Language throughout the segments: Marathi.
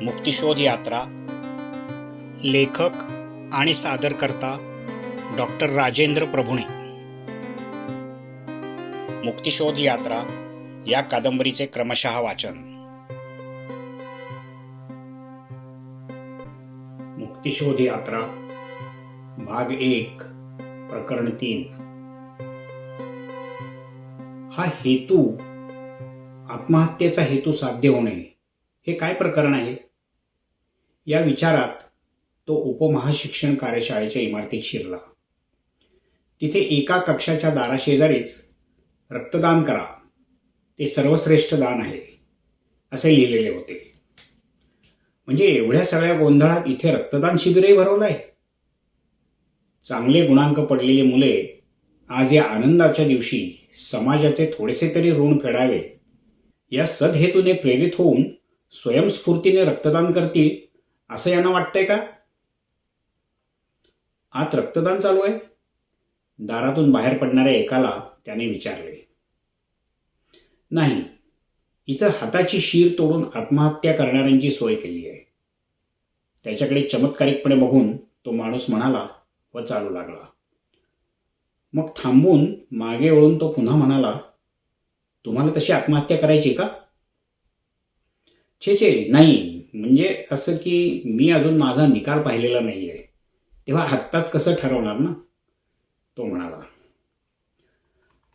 मुक्तिशोध यात्रा, लेखक आणि सादरकर्ता डॉक्टर राजेंद्र प्रभुणे. मुक्तिशोध यात्रा या कादंबरीचे क्रमशः वाचन. मुक्तिशोध यात्रा भाग 1 प्रकरण 3. हा हेतू, आत्महत्येचा हेतू साध्य होणे, हे काय प्रकरण आहे? या विचारात तो उपमहाशिक्षण कार्यशाळेच्या इमारतीत शिरला. तिथे एका कक्षाच्या दाराशेजारीच रक्तदान करा, ते सर्वश्रेष्ठ दान आहे, असे लिहिलेले होते. म्हणजे एवढ्या सगळ्या गोंधळात इथे रक्तदान शिबिरही भरवलंय. चांगले गुणांक पडलेली मुले आज या आनंदाच्या दिवशी समाजाचे थोडेसे तरी ऋण फेडावे या सदहेतूने प्रेरित होऊन स्वयंस्फूर्तीने रक्तदान करतील असं यांना वाटतंय का? आत रक्तदान चालू आहे? दारातून बाहेर पडणाऱ्या एकाला त्याने विचारले. नाही, इथं हाताची शीर तोडून आत्महत्या करणाऱ्यांची सोय केली आहे. त्याच्याकडे चमत्कारिकपणे बघून तो माणूस म्हणाला व चालू लागला. मग थांबून मागे वळून तो पुन्हा म्हणाला, तुम्हाला तशी आत्महत्या करायची का? छे, नाही, म्हणजे असं की मी अजून माझा निकाल पाहिलेला नाहीये, तेव्हा आत्ताच कसं ठरवणार ना, तो म्हणाला.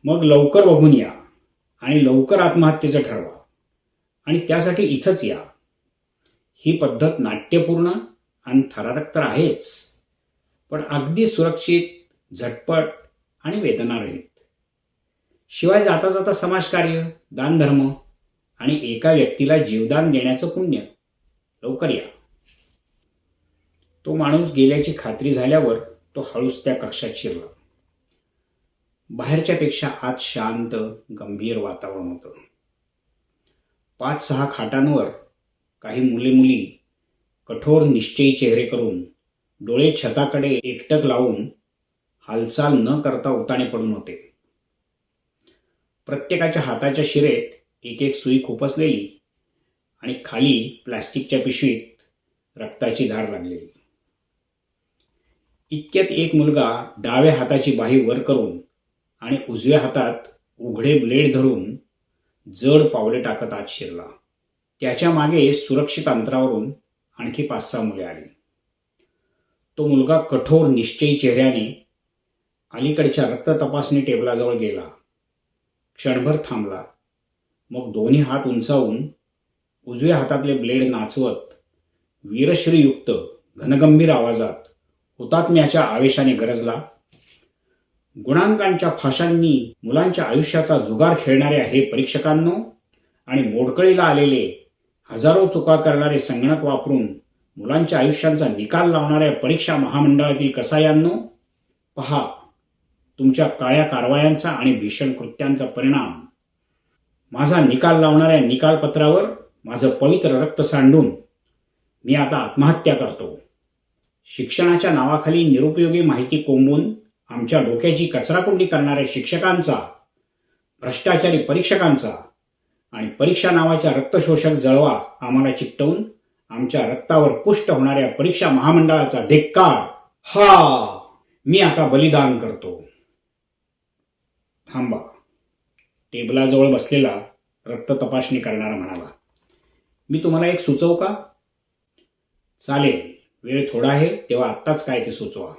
मग लवकर बघून या आणि लवकर आत्महत्येचं ठरवा, आणि त्यासाठी इथंच या. ही पद्धत नाट्यपूर्ण आणि थरारक तर आहेच, पण अगदी सुरक्षित, झटपट आणि वेदनारहित. शिवाय जाता जाता समाजकार्य, दानधर्म आणि एका व्यक्तीला जीवदान देण्याचं पुण्य. लवकर या. तो माणूस गेल्याची खात्री झाल्यावर तो हळूच त्या कक्षात शिरला. बाहेरच्या पेक्षा आत शांत, गंभीर वातावरण होतं. 5-6 खाटांवर काही मुले मुली कठोर निश्चयी चेहरे करून, डोळे छताकडे एकटक लावून, हालचाल न करता उताणे पडून होते. प्रत्येकाच्या हाताच्या शिरेत एक एक सुई खुपसलेली आणि खाली प्लास्टिकच्या पिशवीत रक्ताची धार लागलेली. इतक्यात एक मुलगा डाव्या हाताची बाही वर करून आणि उजव्या हातात उघडे ब्लेड धरून जड पावले टाकत आत शिरला. त्याच्या मागे सुरक्षित अंतरावरून आणखी 5-6 मुले आली. तो मुलगा कठोर निश्चयी चेहऱ्याने अलीकडच्या रक्त तपासणी टेबलाजवळ गेला. क्षणभर थांबला. मग दोन्ही हात उंचावून उजव्या हातातले ब्लेड नाचवत वीरश्रीयुक्त घनगंभीर आवाजात हुतात्म्याच्या आवेशाने गरजला, गुणांकांच्या फाशांनी मुलांच्या आयुष्याचा जुगार खेळणाऱ्या हे परीक्षकांनो आणि मोडकळीला आलेले, हजारो चुका करणारे संगणक वापरून मुलांच्या आयुष्यांचा निकाल लावणाऱ्या परीक्षा महामंडळातील कसायांनो, पहा, तुमच्या काळ्या कारवायांचा आणि भीषण कृत्यांचा परिणाम. माझा निकाल लावणाऱ्या निकालपत्रावर माझं पवित्र रक्त सांडून मी आता आत्महत्या करतो. शिक्षणाच्या नावाखाली निरुपयोगी माहिती कोंबून आमच्या डोक्याची कचराकुंडी करणाऱ्या शिक्षकांचा, भ्रष्टाचारी परीक्षकांचा आणि परीक्षा नावाच्या रक्तशोषक जळवा आम्हाला चिकटवून आमच्या रक्तावर पुष्ट होणाऱ्या परीक्षा महामंडळाचा धिक्कार, हा मी आता बलिदान करतो. थांबा. टेबलाजवळ बसलेला रक्त तपासणी करणारा म्हणाला, मी तुम्हाला एक सुचवू का? चालेल, वेळ थोडा आहे, तेव्हा आत्ताच काय ते सुचवा.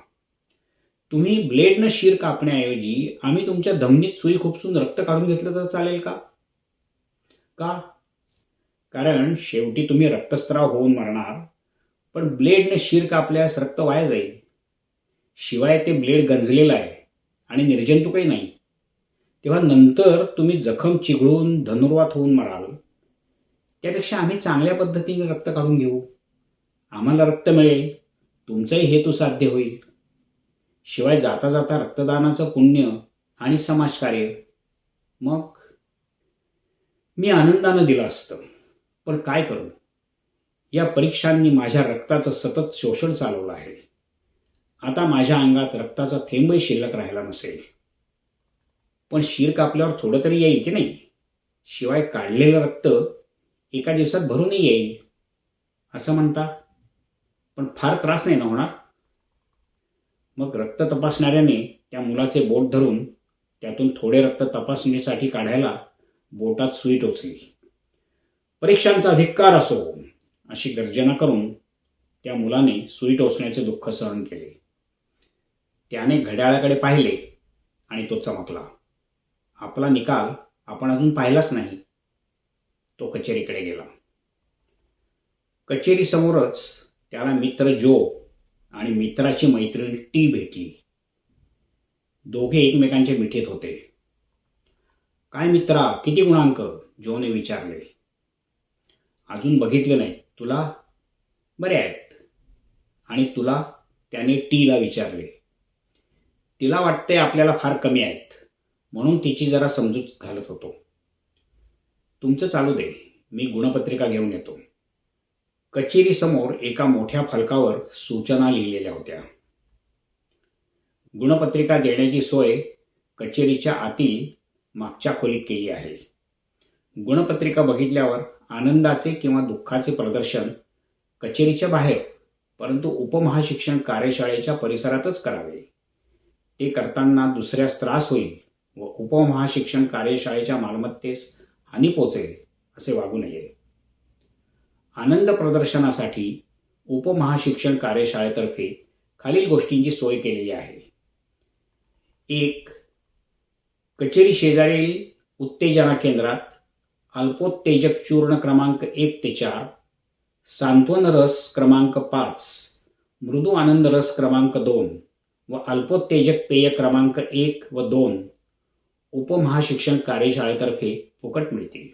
तुम्ही ब्लेडनं शीर कापण्याऐवजी आम्ही तुमच्या धमनीत सुई खुपसून रक्त काढून घेतलं तर चालेल का? का? कारण शेवटी तुम्ही रक्तस्राव होऊन मरणार, पण ब्लेडनं शीर कापल्यास रक्त वाया जाईल. शिवाय ते ब्लेड गंजलेलं आहे आणि निर्जंतुकही नाही. तेव्हा नंतर तुम्ही जखम चिघळून धनुर्वात होऊन मराल. त्यापेक्षा आम्ही चांगल्या पद्धतीने रक्त काढून घेऊ. आम्हाला रक्त मिळेल, तुमचाही हेतू साध्य होईल. शिवाय जाता जाता रक्तदानाचं पुण्य आणि समाजकार्य. मग मी आनंदानं दिलं असतं, पण काय करू, या परीक्षांनी माझ्या रक्ताचं सतत शोषण चालवलं आहे. आता माझ्या अंगात रक्ताचा थेंबही शिल्लक राहिला नसेल. पण शीर कापल्यावर थोडं तरी येईल की नाही? शिवाय काढलेलं रक्त एका दिवसात भरूनही येईल. असं म्हणता, पण फार त्रास नाही ना होणार? मग रक्त तपासणाऱ्याने त्या मुलाचे बोट धरून त्यातून थोडे रक्त तपासणीसाठी काढायला बोटात सुई टोचली. परीक्षांचा धिक्कार असो अशी गर्जना करून त्या मुलाने सुई टोचण्याचे दुःख सहन केले. त्याने घड्याळाकडे पाहिले आणि तो चमकला. आपला निकाल आपण अजून पाहिलाच नाही. तो कचेरीकडे गेला. कचेरीसमोरच त्याला मित्र जो आणि मित्राची मैत्रीण टी भेटली. दोघे एकमेकांच्या मिठीत होते. काय मित्रा, किती गुणांक? जोने विचारले. अजून बघितले नाही. तुला? बरे आहेत. आणि तुला? त्याने टीला विचारले. तिला वाटते आपल्याला फार कमी आहेत, म्हणून तिची जरा समजूत घालत होतो. तुमचं चालू दे, मी गुणपत्रिका घेऊन येतो. कचेरीसमोर एका मोठ्या फलकावर सूचना लिहिलेल्या होत्या. गुणपत्रिका देण्याची सोय कचेरीच्या आतील मागच्या खोलीत केली आहे. गुणपत्रिका बघितल्यावर आनंदाचे किंवा दुःखाचे प्रदर्शन कचेरीच्या बाहेर, परंतु उपमहाशिक्षण कार्यशाळेच्या परिसरातच करावे. ते करताना दुसऱ्यास त्रास होईल व उपमहाशिक्षण कार्यशाळेच्या मालमत्तेस हानी पोचेल असे वागू नये. आनंद प्रदर्शनासाठी उपमहाशिक्षण कार्यशाळेतर्फे खालील गोष्टींची सोय केलेली आहे. 1. कचेरी शेजारील उत्तेजना केंद्रात अल्पोत्तेजक चूर्ण क्रमांक 1 ते 4, सांत्वन रस क्रमांक 5, मृदू आनंद रस क्रमांक 2 व अल्पोत्तेजक पेय क्रमांक 1 व 2 उपमहाशिक्षण कार्यशाळेतर्फे फुकट मिळतील.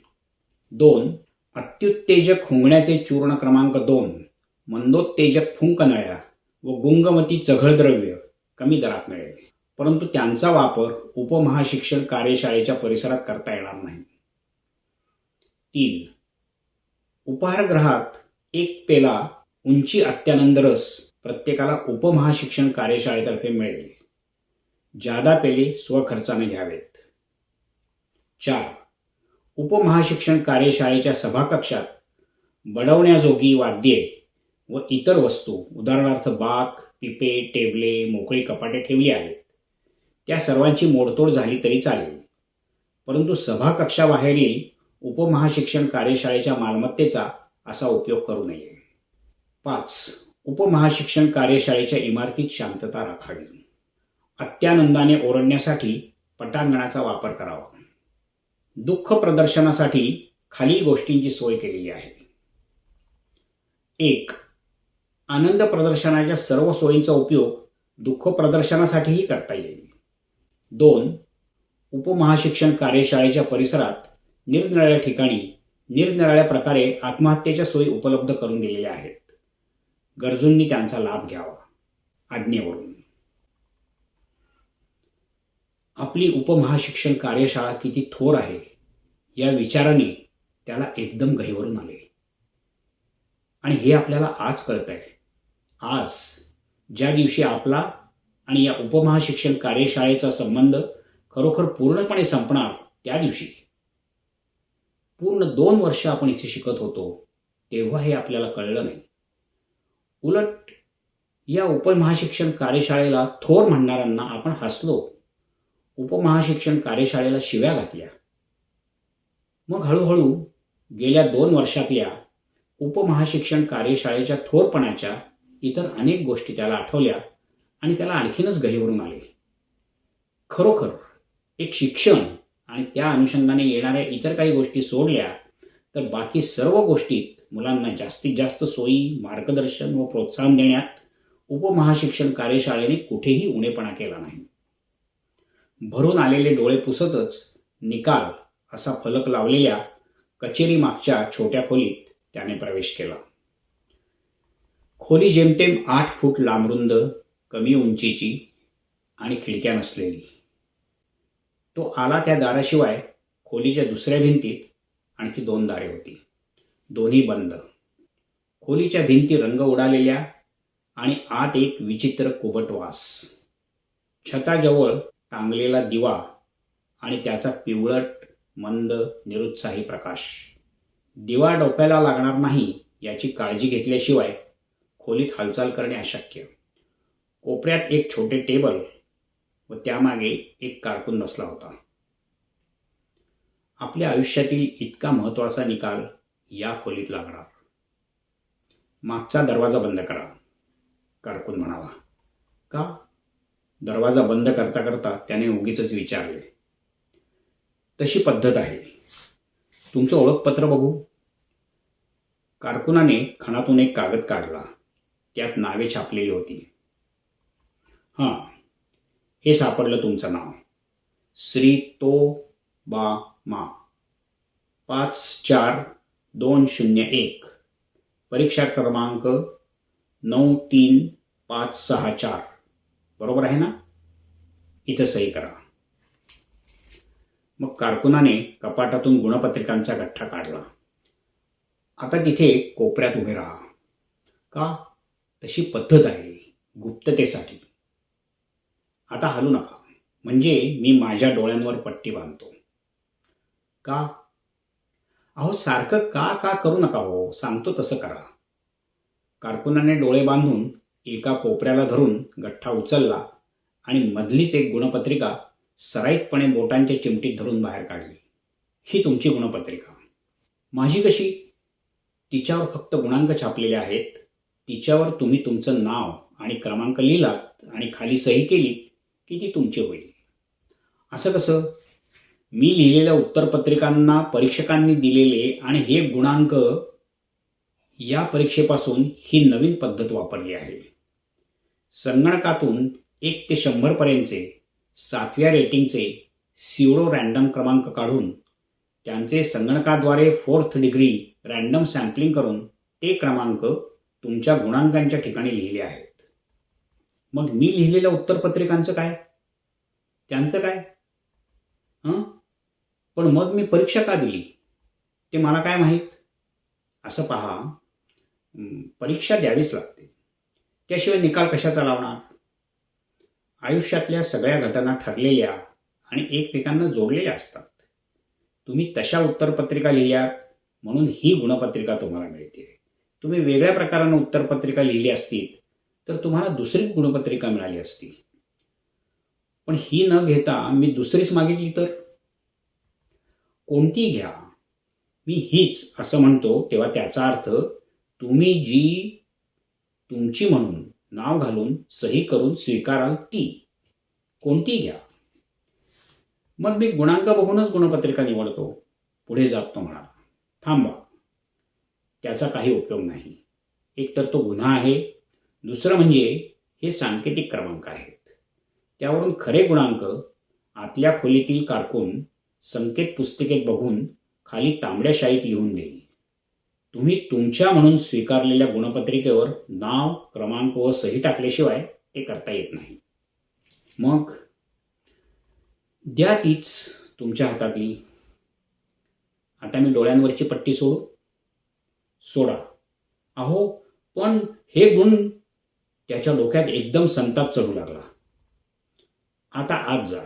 2. अत्युत्तेजक हुंगण्याचे चूर्ण क्रमांक 2, मंदोत्तेजक फुंकनळ्या व गुंगमती चघळद्रव्य कमी दरात मिळेल, परंतु त्यांचा वापर उपमहाशिक्षण कार्यशाळेच्या परिसरात करता येणार नाही. 3. उपहारगृहात 1 पेला उंची अत्यानंद रस प्रत्येकाला उपमहाशिक्षण कार्यशाळेतर्फे मिळेल. जादा पेले स्वखर्चाने घ्यावेत. 4. उपमहाशिक्षण कार्यशाळेच्या सभाकक्षात बडवण्याजोगी वाद्ये व इतर वस्तू, उदाहरणार्थ बाक, पिपे, टेबले, मोकळी कपाटे ठेवली आहेत. त्या सर्वांची मोडतोड झाली तरी चालेल, परंतु सभाकक्षाबाहेरील उपमहाशिक्षण कार्यशाळेच्या मालमत्तेचा असा उपयोग करू नये. 5. उपमहाशिक्षण कार्यशाळेच्या इमारतीत शांतता राखावी. अत्यानंदाने ओरडण्यासाठी पटांगणाचा वापर करावा. दुःख प्रदर्शनासाठी खालील गोष्टींची सोय केलेली आहे. 1. आनंद प्रदर्शनाच्या सर्व सोयींचा उपयोग दुःख प्रदर्शनासाठीही करता येईल. 2. उपमहाशिक्षण कार्यशाळेच्या परिसरात निरनिराळ्या ठिकाणी निरनिराळ्या प्रकारे आत्महत्येच्या सोयी उपलब्ध करून दिलेल्या आहेत. गरजूंनी त्यांचा लाभ घ्यावा. आज्ञेवरून. आपली उपमहाशिक्षण कार्यशाळा किती थोर आहे या विचाराने त्याला एकदम गहिवरून आले. आणि हे आपल्याला आज कळतंय. आज ज्या दिवशी आपला आणि या उपमहाशिक्षण कार्यशाळेचा संबंध खरोखर पूर्णपणे संपणार, त्या दिवशी. पूर्ण 2 वर्ष आपण इथे शिकत होतो तेव्हा हे आपल्याला कळलं नाही. उलट या उपमहाशिक्षण कार्यशाळेला थोर म्हणणाऱ्यांना आपण हसलो, उपमहाशिक्षण कार्यशाळेला शिव्या घातल्या. मग हळूहळू गेल्या 2 वर्षातल्या उपमहाशिक्षण कार्यशाळेच्या थोरपणाच्या इतर अनेक गोष्टी त्याला आठवल्या आणि त्याला आणखीनच गहिवरून आले. खरोखर एक शिक्षण आणि त्या अनुषंगाने येणाऱ्या इतर काही गोष्टी सोडल्या तर बाकी सर्व गोष्टीत मुलांना जास्तीत जास्त सोयी, मार्गदर्शन व प्रोत्साहन देण्यात उपमहाशिक्षण कार्यशाळेने कुठेही उणेपणा केला नाही. भरून आलेले डोळे पुसतच निकाल असा फलक लावलेल्या कचेरी मागच्या छोट्या खोलीत त्याने प्रवेश केला. खोली जेमतेम 8 फूट लांबरुंद, कमी उंचीची आणि खिडक्या नसलेली. तो आला त्या दाराशिवाय खोलीच्या दुसऱ्या भिंतीत आणखी 2 दारे होती, दोन्ही बंद. खोलीच्या भिंती रंग उडालेल्या आणि आत एक विचित्र कुबट वास. छताजवळ टांगलेला दिवा आणि त्याचा पिवळट मंद निरुत्साही प्रकाश. दिवा डोक्याला लागणार नाही याची काळजी घेतल्याशिवाय खोलीत हालचाल करणे अशक्य. कोपऱ्यात एक छोटे टेबल व त्यामागे एक कारकून बसला होता. आपल्या आयुष्यातील इतका महत्वाचा निकाल या खोलीत लागणार. मागचा दरवाजा बंद करा, कारकून म्हणाला. का? दरवाजा बंद करता करता त्याने उगीच विचारले. तशी पद्धत आहे. तुमचं ओळखपत्र बघू. कारकुनाने खणातून एक कागद काढला. त्यात नावे छापलेली होती. हां, हे सापडलं तुमचं नाव. श्री तो बा मा, 54201, परीक्षा क्रमांक 93564. बरोबर आहे ना? इथं सही करा. मग कारकुनाने कपाटातून गुणपत्रिकांचा गठ्ठा काढला. आता तिथे कोपऱ्यात उभे राहा. का? तशी पद्धत आहे, गुप्ततेसाठी. आता हलू नका, म्हणजे मी माझ्या डोळ्यांवर पट्टी बांधतो. का? अहो, सारखं का का करू नका हो, सांगतो तसं करा. कारकुनाने डोळे बांधून एका कोपऱ्याला धरून गठ्ठा उचलला आणि मधलीच एक गुणपत्रिका सराईतपणे बोटांच्या चिमटीत धरून बाहेर काढली. ही तुमची गुणपत्रिका. माझी कशी? तिच्यावर फक्त गुणांक छापलेले आहेत. तिच्यावर तुम्ही तुमचं नाव आणि क्रमांक लिहिलात आणि खाली सही केली की ती तुमची होईल. असं कसं? मी लिहिलेल्या उत्तरपत्रिकांना परीक्षकांनी दिलेले आणि हे गुणांक. या परीक्षेपासून ही नवीन पद्धत वापरली आहे. संगणकातून 1 ते 100 पर्यंतचे 7व्या रेटिंगचे स्युडो रँडम क्रमांक काढून त्यांचे संगणकाद्वारे 4th डिग्री रँडम सॅम्पलिंग करून ते क्रमांक तुमच्या गुणांकांच्या ठिकाणी लिहिले आहेत. मग मी लिहिलेल्या उत्तरपत्रिकांचं काय? त्यांचं काय? पण मग मी परीक्षा का दिली ते मला काय माहीत? असं पहा, परीक्षा द्यावीच लागते. त्याशिवाय निकाल कशाचा लावणार? आयुष्यातल्या सगळ्या घटना ठरलेल्या आणि एकमेकांना जोडलेल्या असतात. तुम्ही तशा उत्तरपत्रिका लिहिल्यात म्हणून ही गुणपत्रिका तुम्हाला मिळते. तुम्ही वेगळ्या प्रकारानं उत्तरपत्रिका लिहिली असती तर तुम्हाला दुसरी गुणपत्रिका मिळाली असती. पण ही न घेता मी दुसरीच मागितली तर? कोणती घ्या, मी हीच असं म्हणतो तेव्हा त्याचा अर्थ तुम्ही जी तुमची म्हणून नाव घालून सही करून स्वीकाराल ती. कोणती घ्या. मग मी गुणांक बघूनच गुणपत्रिका निवडतो. पुढे जात तो म्हणाला. थांबा, त्याचा काही उपयोग नाही. एकतर तो गुन्हा आहे, दुसरं म्हणजे हे सांकेतिक क्रमांक आहेत. त्यावरून खरे गुणांक आतल्या खोलीतील कारकून संकेत पुस्तिकेत बघून खाली तांबड्या शाईत लिहून देईल. तुम्ही तुमच्या म्हणून स्वीकारलेल्या गुणपत्रिकेवर नाव, क्रमांक व सही टाकल्याशिवाय ते करता येत नाही. मग द्या तीच तुमच्या हातातली. आता मी डोळ्यांवरची पट्टी सोडू? सोडा. अहो, पण हे गुण. त्याच्या डोक्यात एकदम संताप चढू लागला. आता आत जा.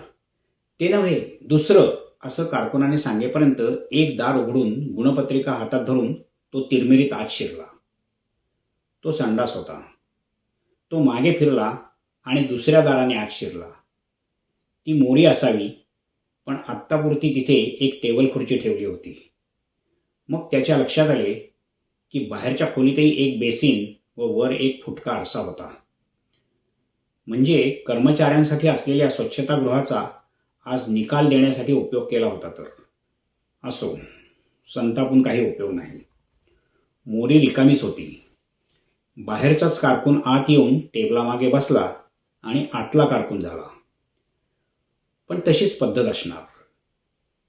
ते नव्हे, दुसरं, असं कारकुनाने सांगेपर्यंत एक दार उघडून गुणपत्रिका हातात धरून तो तिरमिरीत आत शिरला. तो संडास होता. तो मागे फिरला आणि दुसऱ्या दाराने आत शिरला. ती मोरी असावी, पण आत्तापुरती तिथे एक टेबल खुर्ची ठेवली होती. मग त्याच्या लक्षात आले की बाहेरच्या खोलीतही एक बेसिन व वर एक फुटका आरसा होता. म्हणजे कर्मचाऱ्यांसाठी असलेल्या स्वच्छतागृहाचा आज निकाल देण्यासाठी उपयोग केला होता. तर असो, संतापून काही उपयोग नाही. मोरी रिकामीच होती. बाहेरचाच कारकून आत येऊन टेबलामागे बसला आणि आतला कारकून झाला. पण तशीच पद्धत असणार.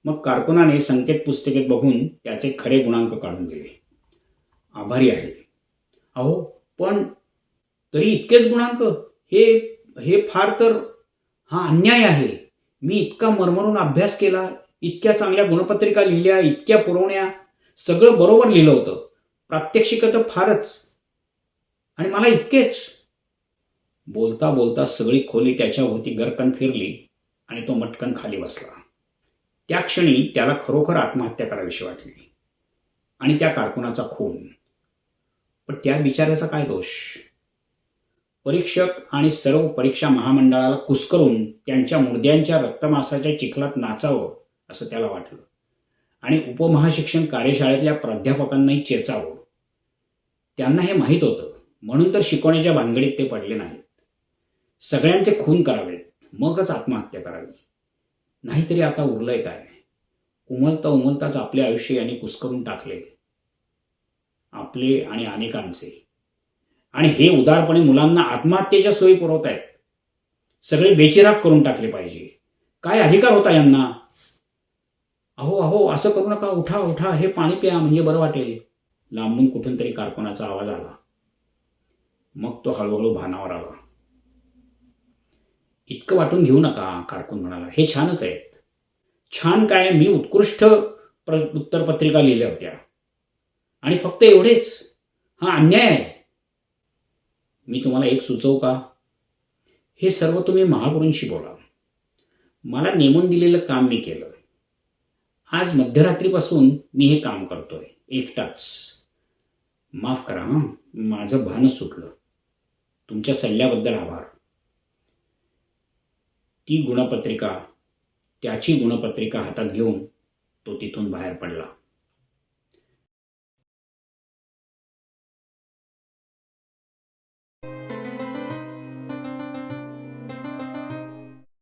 मग कारकुनाने संकेत पुस्तिकेत बघून त्याचे खरे गुणांक काढून दिले. आभारी आहे. अहो, पण तरी इतकेच गुणांक? हे फार तर. हा अन्याय आहे. मी इतका मरमरून अभ्यास केला, इतक्या चांगल्या गुणपत्रिका लिहिल्या, इतक्या पुरवण्या, सगळं बरोबर लिहिलं होतं. प्रात्यक्षिक तर फारच, आणि मला इतकेच. बोलता बोलता सगळी खोली त्याच्या भोवती गरकन फिरली आणि तो मटकन खाली बसला. त्या क्षणी त्याला खरोखर आत्महत्या करावीशी वाटली. आणि त्या कारकुनाचा खून. पण त्या बिचाऱ्याचा काय दोष? परीक्षक आणि सर्व परीक्षा महामंडळाला कुस्करून त्यांच्या मुर्द्यांच्या रक्तमासाच्या चिखलात नाचावं असं त्याला वाटलं आणि उपमहाशिक्षण कार्यशाळेतल्या प्राध्यापकांनाही चेचावं. त्यांना हे माहीत होतं, म्हणून तर शिकवण्याच्या भानगडीत ते पडले नाहीत. सगळ्यांचे खून करावेत, मगच आत्महत्या करावी. नाहीतरी आता उरलंय काय? उमलता उमलताच आपले आयुष्य यांनी कुस्करून टाकले, आपले आणि अनेकांचे. आणि हे उदारपणे मुलांना आत्महत्येच्या सोयी पुरवत आहेत. सगळे बेचिराग करून टाकले पाहिजे. काय अधिकार होता यांना? अहो अहो असं करू नका, उठा उठा, हे पाणी प्या म्हणजे बरं वाटेल. लांबून कुठून तरी कारकुनाचा आवाज आला. मग तो हळूहळू भानावर आला. इतकं वाटून घेऊ नका, कारकून म्हणाला. हे छानच आहेत. छान काय, मी उत्कृष्ट उत्तरपत्रिका लिहिल्या होत्या आणि फक्त एवढेच. हा अन्याय आहे. मी तुम्हाला एक सुचवू का? हे सर्व तुम्ही महागुरूंशी बोला. मला नेमून दिलेलं काम मी केलं. आज मध्यरात्रीपासून मी हे काम करतोय एकटाच. माफ करा हां, माझं भानच सुटलं. तुमच्या सल्ल्याबद्दल आभार. त्याची गुणपत्रिका हातात घेऊन तो तिथून बाहेर पडला.